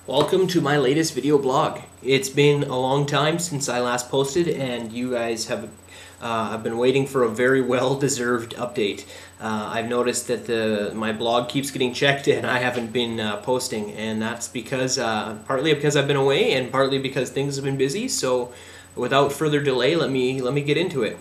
Welcome to my latest video blog. It's been a long time since I last posted, and you guys have I've been waiting for a very well-deserved update. I've noticed that my blog keeps getting checked and I haven't been posting, and that's because partly because I've been away and partly because things have been busy. So without further delay, let me get into it.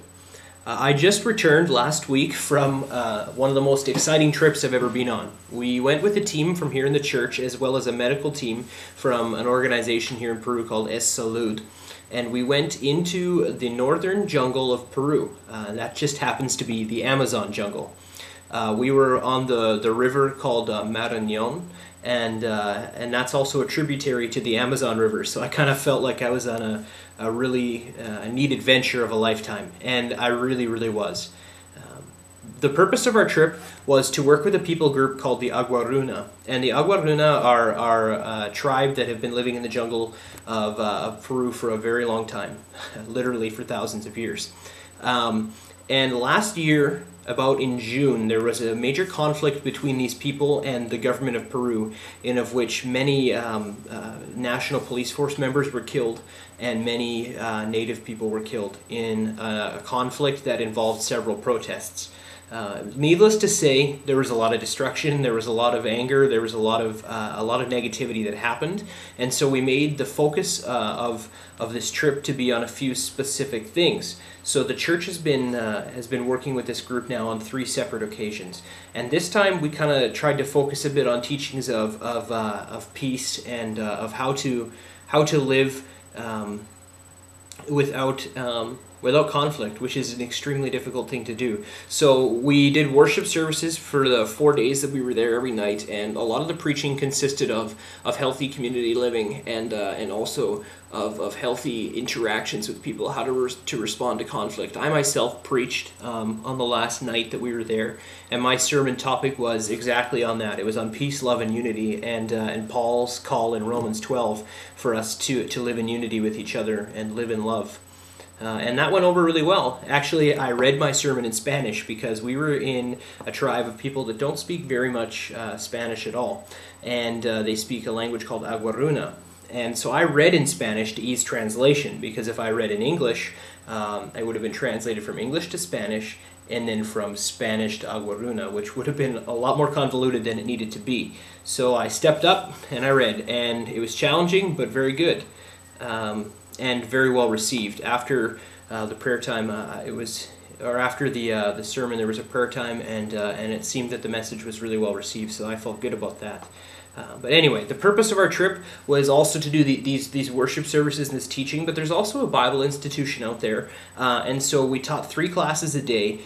I just returned last week from one of the most exciting trips I've ever been on. We went with a team from here in the church, as well as a medical team from an organization here in Peru called Es Salud. And we went into the northern jungle of Peru. That just happens to be the Amazon jungle. We were on the river called Marañón, and that's also a tributary to the Amazon River. So I kind of felt like I was on a really neat adventure of a lifetime, and I really was. The purpose of our trip was to work with a people group called the Aguaruna, and the Aguaruna are a tribe that have been living in the jungle of Peru for a very long time, literally for thousands of years. And last year, about in June, there was a major conflict between these people and the government of Peru, in of which many national police force members were killed and many native people were killed in a conflict that involved several protests. Needless to say, there was a lot of destruction, there was a lot of anger, there was a lot of negativity that happened, and so we made the focus of this trip to be on a few specific things. So the church has been working with this group now on 3 separate occasions, and this time we kind of tried to focus a bit on teachings of peace and of how to live without conflict, which is an extremely difficult thing to do. So we did worship services for the 4 days that we were there every night, and a lot of the preaching consisted of healthy community living and also of healthy interactions with people, how to respond to conflict. I myself preached on the last night that we were there, and my sermon topic was exactly on that. It was on peace, love, and unity, and Paul's call in Romans 12 for us to live in unity with each other and live in love. And that went over really well. Actually, I read my sermon in Spanish because we were in a tribe of people that don't speak very much Spanish at all. And they speak a language called Aguaruna. And so I read in Spanish to ease translation, because if I read in English, I would have been translated from English to Spanish and then from Spanish to Aguaruna, which would have been a lot more convoluted than it needed to be. So I stepped up and I read, and it was challenging but very good. And very well received. After the prayer time, after the sermon, there was a prayer time, and it seemed that the message was really well received. So I felt good about that. But anyway, the purpose of our trip was also to do these worship services and this teaching. But there's also a Bible institution out there, and so we taught 3 classes a day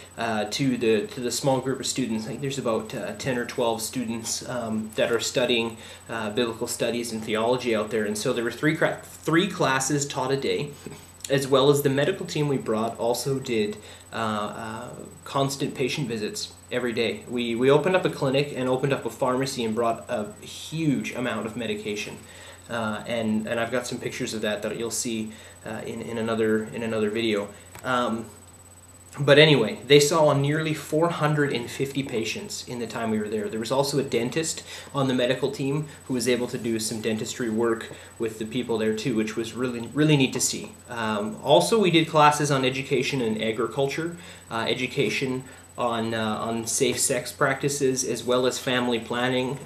to the small group of students. I think there's about 10 or 12 students that are studying biblical studies and theology out there. And so there were 3 classes taught a day, as well as the medical team we brought also did constant patient visits every day. We opened up a clinic and opened up a pharmacy and brought a huge amount of medication, and I've got some pictures of that you'll see in another video. But anyway, they saw nearly 450 patients in the time we were there. There was also a dentist on the medical team who was able to do some dentistry work with the people there too, which was really neat to see. Also, we did classes on education and agriculture, education on safe sex practices, as well as family planning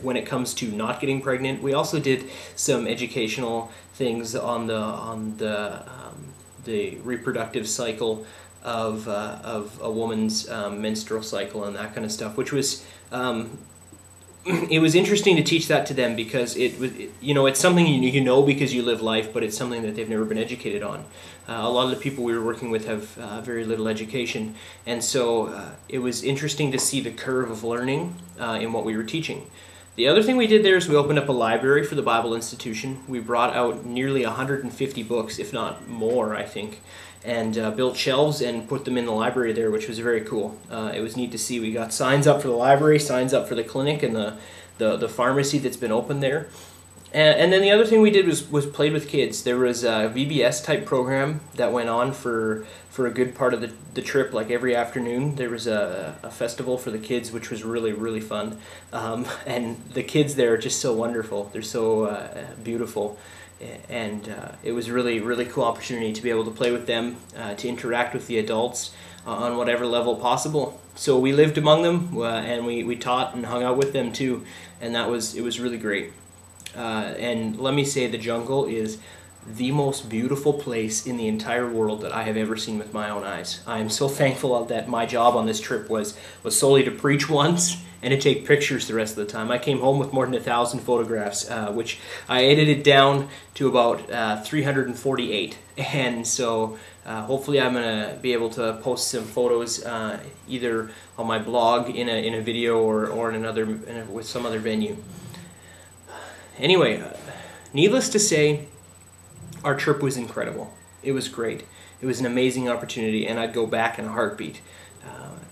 when it comes to not getting pregnant. We also did some educational things on the reproductive cycle of a woman's menstrual cycle and that kind of stuff, which was it was interesting to teach that to them, because it's something you know because you live life, but it's something that they've never been educated on. A lot of the people we were working with have very little education, and so it was interesting to see the curve of learning in what we were teaching. The other thing we did there is we opened up a library for the Bible institution. We brought out nearly 150 books, if not more, I think, and built shelves and put them in the library there, which was very cool. It was neat to see. We got signs up for the library, signs up for the clinic and the pharmacy that's been open there. And then the other thing we did was played with kids. There was a VBS type program that went on for a good part of the trip. Like every afternoon, there was a festival for the kids, which was really, really fun. And the kids there are just so wonderful. They're so beautiful. And it was really, really cool opportunity to be able to play with them, to interact with the adults on whatever level possible. So we lived among them, and we taught and hung out with them too, and it was really great. And let me say, the jungle is the most beautiful place in the entire world that I have ever seen with my own eyes. I am so thankful that my job on this trip was solely to preach once and to take pictures the rest of the time. I came home with more than 1,000 photographs, which I edited down to about 348. And so hopefully I'm going to be able to post some photos either on my blog in a video or with some other venue. Anyway, needless to say, our trip was incredible. It was great. It was an amazing opportunity, and I'd go back in a heartbeat.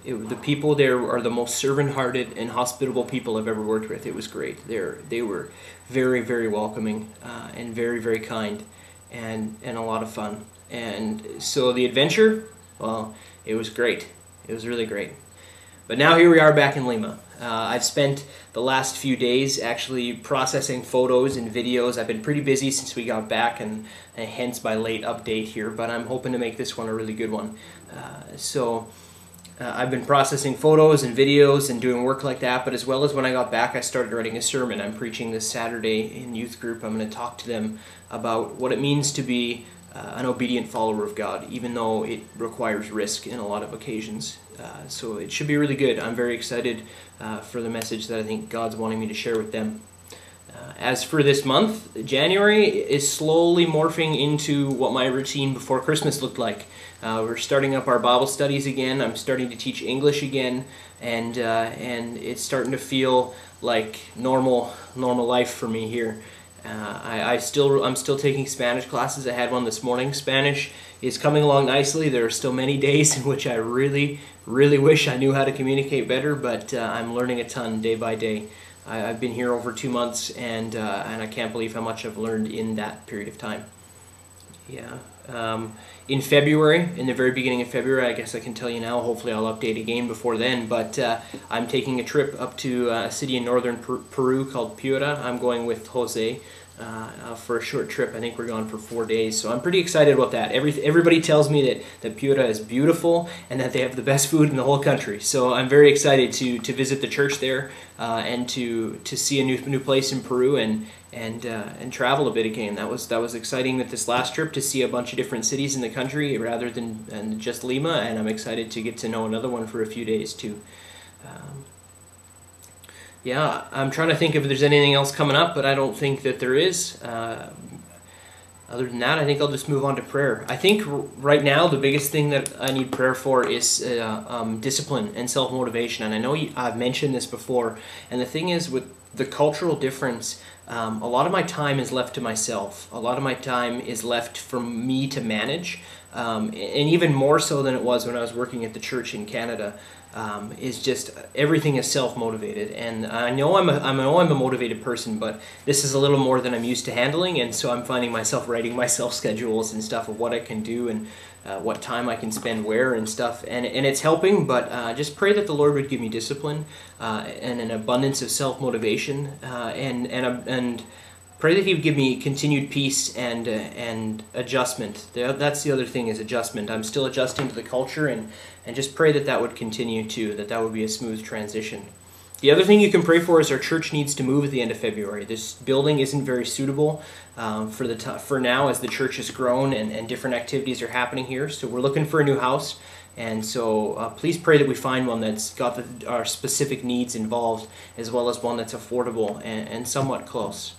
The people there are the most servant-hearted and hospitable people I've ever worked with. It was great. They were very, very welcoming and very, very kind, and a lot of fun. And so the adventure, well, it was great. It was really great. But now here we are back in Lima. I've spent the last few days actually processing photos and videos. I've been pretty busy since we got back, and hence my late update here, but I'm hoping to make this one a really good one. I've been processing photos and videos and doing work like that, but as well as when I got back, I started writing a sermon. I'm preaching this Saturday in youth group. I'm going to talk to them about what it means to be an obedient follower of God, even though it requires risk in a lot of occasions. So it should be really good. I'm very excited for the message that I think God's wanting me to share with them. As for this month, January is slowly morphing into what my routine before Christmas looked like. We're starting up our Bible studies again. I'm starting to teach English again, and it's starting to feel like normal life for me here. I'm still taking Spanish classes. I had one this morning. Spanish is coming along nicely. There are still many days in which I really wish I knew how to communicate better, but I'm learning a ton day by day. I've been here over 2 months, and I can't believe how much I've learned in that period of time. Yeah. In February, in the very beginning of February, I guess I can tell you now, hopefully I'll update again before then, but I'm taking a trip up to a city in northern Peru called Piura. I'm going with Jose for a short trip. I think we're gone for 4 days, so I'm pretty excited about that. Everybody tells me that Piura is beautiful and that they have the best food in the whole country, so I'm very excited to visit the church there and to see a new place in Peru and travel a bit again. That was exciting with this last trip, to see a bunch of different cities in the country rather than just Lima, and I'm excited to get to know another one for a few days too. Yeah, I'm trying to think if there's anything else coming up, but I don't think that there is. Other than that, I think I'll just move on to prayer. I think right now the biggest thing that I need prayer for is discipline and self-motivation. And I know I've mentioned this before, and the thing is, with the cultural difference, a lot of my time is left to myself. A lot of my time is left for me to manage, and even more so than it was when I was working at the church in Canada. Is just everything is self-motivated, and I know I'm a motivated person, but this is a little more than I'm used to handling, and so I'm finding myself writing myself schedules and stuff of what I can do and what time I can spend where and stuff, and it's helping. But just pray that the Lord would give me discipline and an abundance of self-motivation, and pray that He would give me continued peace and adjustment. That's the other thing, is adjustment. I'm still adjusting to the culture, and just pray that would continue too, that would be a smooth transition. The other thing you can pray for is our church needs to move at the end of February. This building isn't very suitable for now, as the church has grown and different activities are happening here. So we're looking for a new house, and so please pray that we find one that's got our specific needs involved, as well as one that's affordable and somewhat close.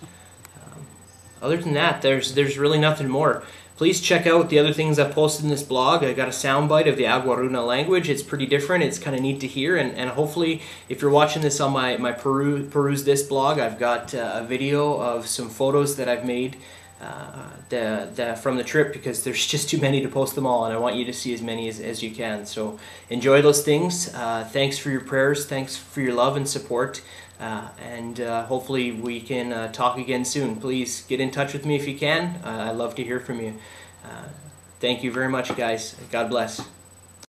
Other than that, there's really nothing more. Please check out the other things I've posted in this blog. I got a soundbite of the Aguaruna language. It's pretty different. It's kind of neat to hear. And hopefully, if you're watching this on my Peruse This blog, I've got a video of some photos that I've made from the trip, because there's just too many to post them all, and I want you to see as many as you can. So enjoy those things. Thanks for your prayers. Thanks for your love and support. and hopefully we can talk again soon. Please get in touch with me if you can. I'd love to hear from you. Thank you very much, guys. God bless.